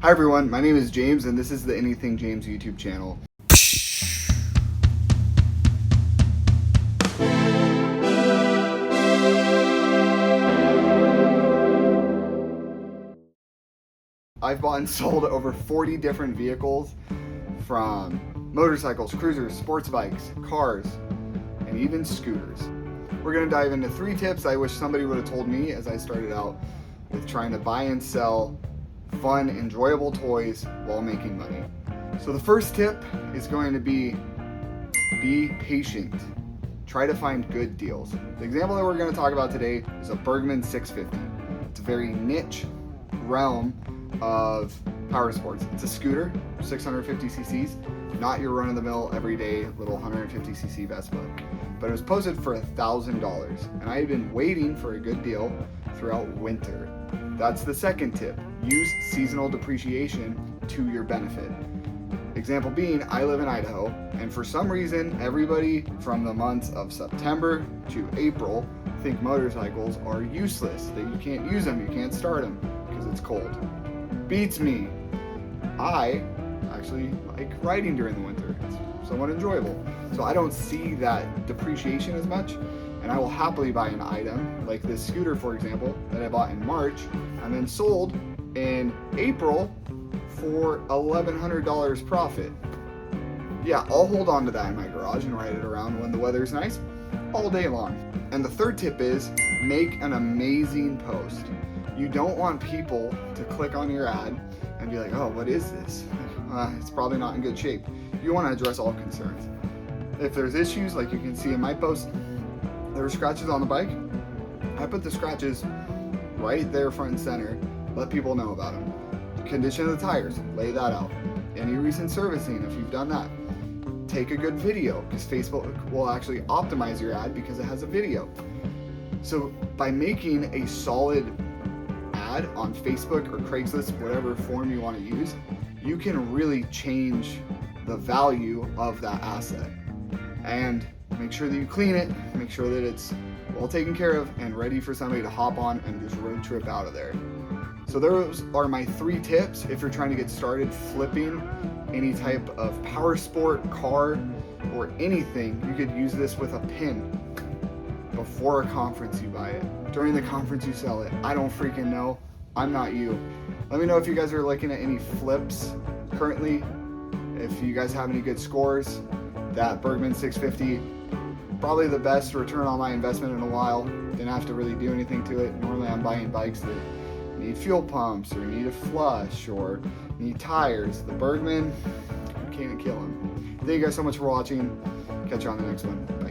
Hi everyone, my name is James and this is the Anything James YouTube channel. I've bought and sold over 40 different vehicles, from motorcycles, cruisers, sports bikes, cars, and even scooters. We're going to dive into 3 tips I wish somebody would have told me as I started out with trying to buy and sell fun, enjoyable toys while making money. So the first tip is going to be patient. Try to find good deals. The example that we're going to talk about today is a Burgman 650. It's a very niche realm of power sports. It's a scooter, 650 cc's, not your run-of-the-mill everyday little 150cc Vespa. But it was posted for $1,000, and I had been waiting for a good deal throughout winter. That's the second tip. Use seasonal depreciation to your benefit. Example being, I live in Idaho, and for some reason, everybody from the months of September to April think motorcycles are useless, that you can't use them, you can't start them because it's cold. Beats me. I actually like riding during the winter. It's somewhat enjoyable. So I don't see that depreciation as much, and I will happily buy an item like this scooter, for example, that I bought in March and then sold in April for $1,100 profit. Yeah, I'll hold on to that in my garage and ride it around when the weather's nice all day long. And the third tip is make an amazing post. You don't want people to click on your ad and be like, oh, what is this? It's probably not in good shape. You want to address all concerns. If there's issues, like you can see in my post, there were scratches on the bike. I put the scratches right there front and center, let people know about them. Condition of the tires, lay that out. Any recent servicing, if you've done that. Take a good video, because Facebook will actually optimize your ad because it has a video. So by making a solid ad on Facebook or Craigslist, whatever form you want to use, you can really change the value of that asset. And make sure that you clean it, make sure that it's well taken care of and ready for somebody to hop on and just road trip out of there. So those are my 3 tips if you're trying to get started flipping any type of power sport, car, or anything. You could use this with a pin. Before a conference you buy it, during the conference you sell it. I don't freaking know. I'm not you. Let me know if you guys are looking at any flips currently. If you guys have any good scores. That Burgman 650, probably the best return on my investment in a while. Didn't have to really do anything to it. Normally I'm buying bikes that need fuel pumps or need a flush or need tires. The Burgman, you can't kill them. Thank you guys so much for watching. Catch you on the next one. Bye.